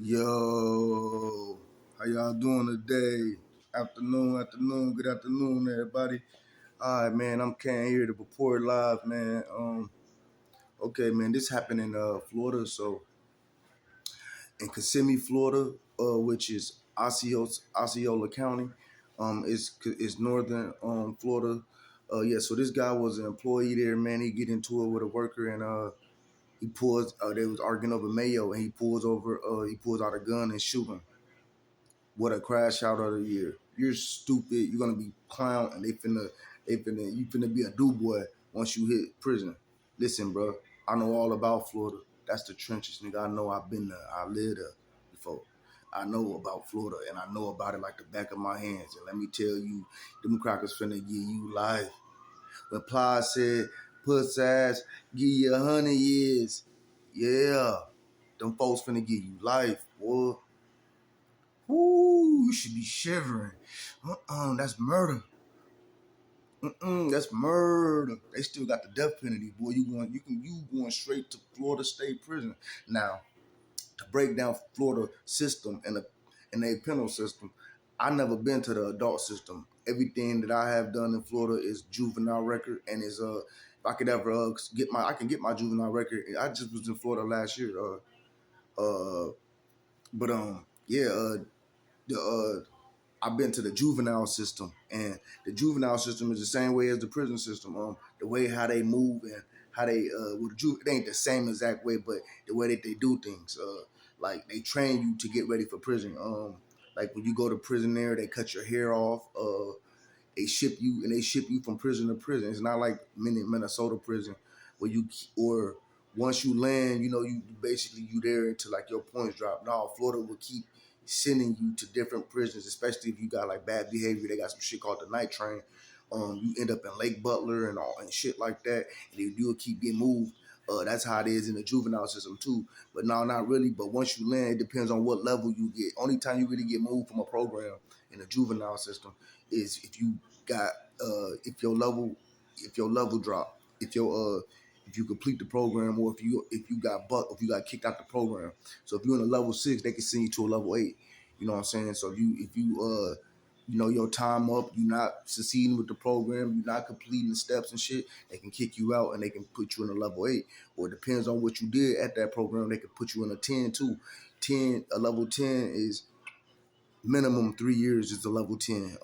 Yo, how y'all doing today? Afternoon, good afternoon, everybody. All right, man, I'm Ken here to report live, man. Okay, man, this happened in Florida, so in Kissimmee, Florida, which is Osceola County, is northern Florida. Yeah, so this guy was an employee there, man. He get into it with a worker, and he pulls. They was arguing over mayo, and he pulls over. He pulls out a gun and shoot him. What a crash out of the year. You're stupid. You're gonna be clown, and you finna be a do boy once you hit prison. Listen, bro, I know all about Florida. That's the trenches, nigga. I know I've been there. I lived there before. I know about Florida, and I know about it like the back of my hands. And let me tell you, them crackers finna give you life. When Ply said, puss ass, give you 100 years. Yeah, them folks finna give you life, boy. Ooh, you should be shivering. That's murder. That's murder. They still got the death penalty, boy. You going straight to Florida State Prison. Now, to break down Florida system and the penal system, I never been to the adult system. Everything that I have done in Florida is juvenile record, and is if I could ever I can get my juvenile record. I just was in Florida last year. But yeah, the I've been to the juvenile system, and the juvenile system is the same way as the prison system. The way how they move and how they it ain't the same exact way, but the way that they do things. Like they train you to get ready for prison. Like when you go to prison there, they cut your hair off. They ship you from prison to prison. It's not like Minnesota prison where or once you land, you basically you there until like your points drop. No, Florida will keep sending you to different prisons, especially if you got like bad behavior. They got some shit called the night train. You end up in Lake Butler and all and shit like that, and you'll keep getting moved. That's how it is in the juvenile system too. But no, not really. But once you land, it depends on what level you get. Only time you really get moved from a program in the juvenile system is if you got if your level drop, if you complete the program, or if you got kicked out the program. So if you're in a level 6, they can send you to a level 8. You know what I'm saying? So if you your time up, you're not succeeding with the program, you're not completing the steps and shit, they can kick you out and they can put you in a level 8. Or it depends on what you did at that program, they can put you in a 10 too. A level 10 is minimum 3 years is a level 10.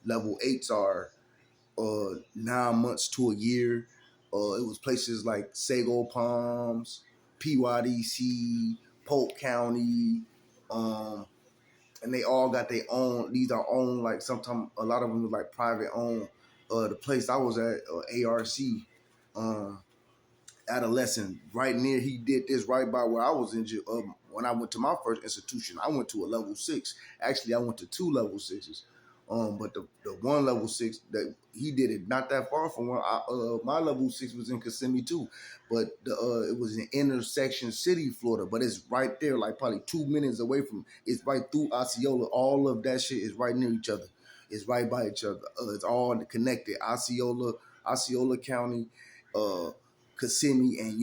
Level 8s are 9 months to a year. It was places like Sago Palms, PYDC, Polk County, and they all got their own. These are own, like sometimes a lot of them was like private owned. The place I was at, ARC, adolescent, right near. He did this right by where I was in. When I went to my first institution, I went to a level 6. Actually, I went to 2 level 6s. But the one level 6 that he did it not that far from where my level 6 was in Kissimmee too, but it was in intersection city, Florida. But it's right there, like probably 2 minutes away from. It's right through Osceola. All of that shit is right near each other. It's right by each other. It's all connected. Osceola County, Kissimmee, and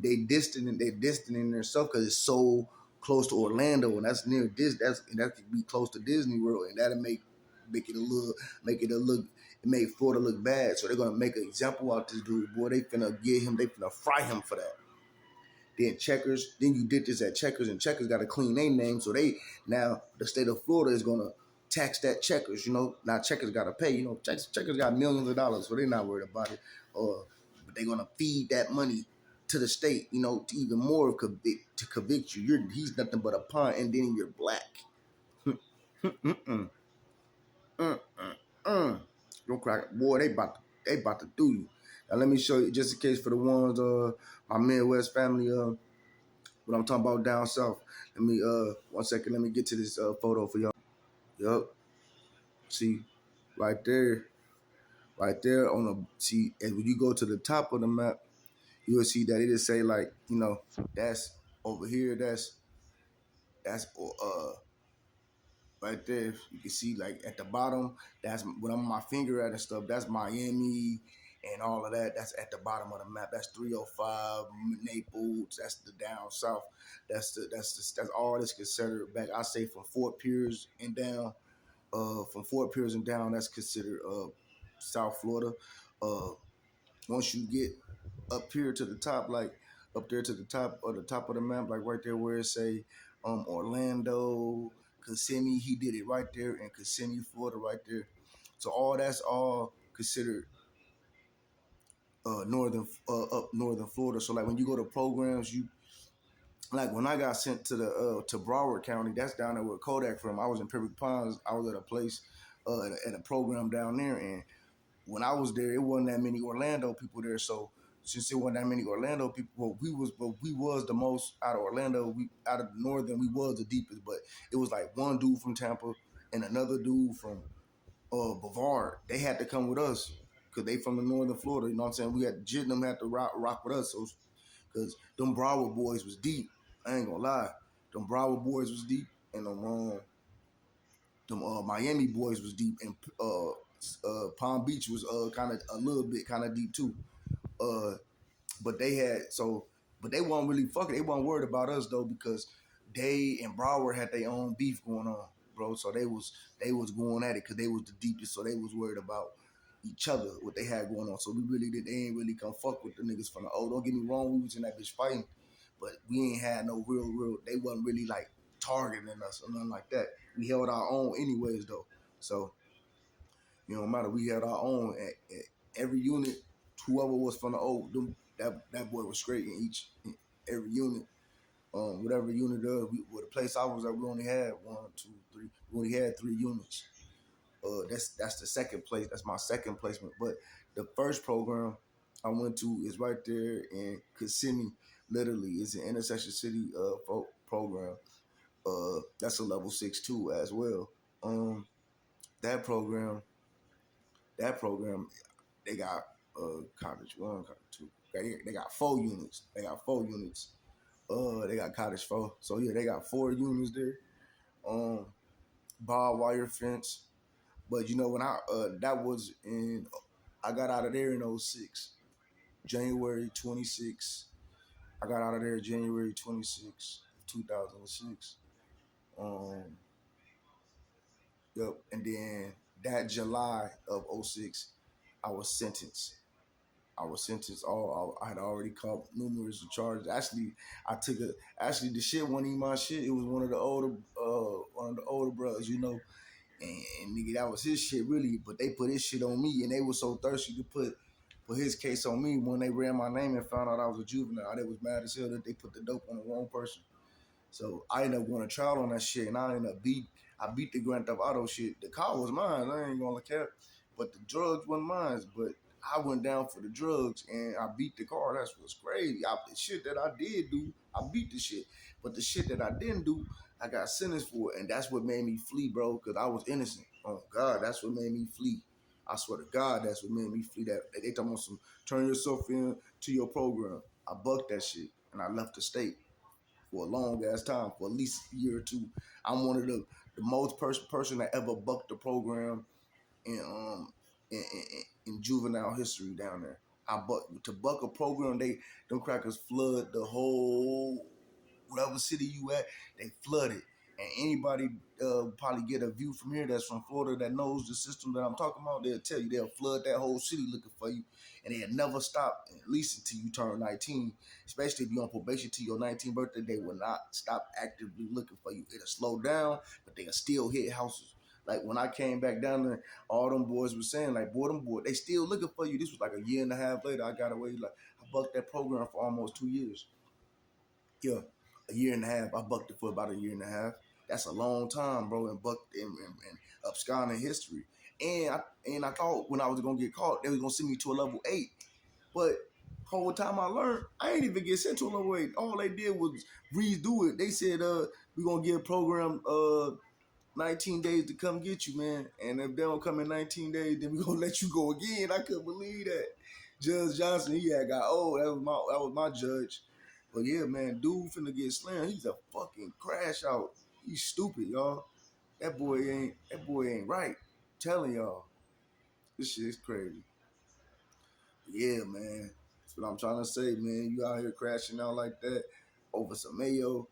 they distant in themselves because it's so close to Orlando, and that's near that could be close to Disney World, and that'll make it a little make it a look it made Florida look bad. So they're gonna make an example out this dude, boy. They finna fry him for that. Then you did this at Checkers, and Checkers got to clean their name, so now the state of Florida is gonna tax that Checkers. Now Checkers got to pay. Checkers got millions of dollars, so they're not worried about it. But they're gonna feed that money to the state, to even more to convict you. He's nothing but a pawn, and then you're black. Mm-mm. Mm-mm. Don't crack, boy. They about to do you. Now let me show you, just in case for the ones my Midwest family what I'm talking about down south. Let me 1 second. Let me get to this photo for y'all. Yup. See, right there, on the and when you go to the top of the map, you will see that it just say like that's over here. That's right there. You can see like at the bottom. That's what I'm my finger at and stuff. That's Miami. and all of that. That's at the bottom of the map. That's 305 Naples. That's the down south. That's all that's considered back. I say from Fort Pierce and down. From Fort Pierce and down, that's considered South Florida. Uh, Once you get up here to the top, like up there to the top of the map, like right there where it say Orlando, Kissimmee, he did it right there in Kissimmee, Florida, right there. So all that's all considered northern up northern Florida. So like when you go to programs, you like when I got sent to the to Broward County, that's down there where Kodak from. I was in Pembroke Pines. I was at a place at a program down there, and when I was there, it wasn't that many Orlando people there. So since it wasn't that many Orlando people, we was the most out of Orlando. We out of the northern, we was the deepest. But it was like one dude from Tampa and another dude from Brevard. They had to come with us because they from the northern Florida. You know what I'm saying? We had Jit them had to rock with us. So because them Broward boys was deep. I ain't gonna lie, them Broward boys was deep, and them Miami boys was deep, and Palm Beach was kind of a little bit kind of deep too. Uh, but they had so, but they weren't really fucking. They weren't worried about us though because they and Broward had their own beef going on, bro. So they was going at it because they was the deepest. So they was worried about each other, what they had going on. So we really did. They ain't really come fuck with the niggas from the old. Don't get me wrong, we was in that bitch fighting, but we ain't had no real. They wasn't really like targeting us or nothing like that. We held our own anyways though. So no matter, we had our own at every unit. Whoever was from the old, that boy was straight in every unit. Whatever unit the place I was at, we only had one, two, three. We only had 3 units. That's the second place. That's my second placement. But the first program I went to is right there in Kissimmee. Literally, it's an intersection city program. That's a level 6 too as well. Um, that program, that program, they got cottage 1, cottage 2. They got 4 units. They got 4 units. They got cottage 4. So yeah, they got 4 units there. Um, Barbed wire fence. But when that was in, I got out of there in '06, January 26. I got out of there January 26, 2006. Um, yep. And then that July of '06, I was sentenced. I had already caught numerous charges. Actually, actually the shit wasn't even my shit. It was one of the older brothers, and nigga, that was his shit really. But they put his shit on me, and they was so thirsty to put his case on me. When they ran my name and found out I was a juvenile, they was mad as hell that they put the dope on the wrong person. So I ended up going to trial on that shit, and I beat the Grand Theft Auto shit. The car was mine, I ain't gonna care, but the drugs wasn't mine. But I went down for the drugs, and I beat the car. That's what's crazy. The shit that I did do, I beat the shit. But the shit that I didn't do, I got sentenced for it, and that's what made me flee, bro, because I was innocent. Oh, God, that's what made me flee. I swear to God, that's what made me flee. That they talking about some turn yourself in to your program. I bucked that shit, and I left the state for a long ass time, for at least a year or two. I'm one of the most person that ever bucked the program in in juvenile history down there. To buck a program, them crackers flood the whole whatever city you at, they flood it. And anybody probably get a view from here that's from Florida that knows the system that I'm talking about, they'll tell you they'll flood that whole city looking for you. And they'll never stop, at least until you turn 19. Especially if you're on probation to your 19th birthday, they will not stop actively looking for you. It'll slow down, but they'll still hit houses. Like when I came back down there, all them boys were saying, like, boy, them boys, they still looking for you. This was like a year and a half later. I got away. Like, I bucked that program for almost 2 years. Yeah, a year and a half. I bucked it for about a year and a half. That's a long time, bro, and bucked and absconding history. And I thought when I was gonna get caught, they was gonna send me to a level 8. But whole time I learned, I ain't even get sent to a level 8. All they did was redo it. They said, we gonna give a program 19 days to come get you, man. And if they don't come in 19 days, then we gonna let you go again. I couldn't believe that. Judge Johnson, he had got old. That was my judge. But yeah, man, dude finna get slammed. He's a fucking crash out. He's stupid, y'all. That boy ain't right. I'm telling y'all. This shit is crazy. Yeah, man. That's what I'm trying to say, man. You out here crashing out like that over some mayo.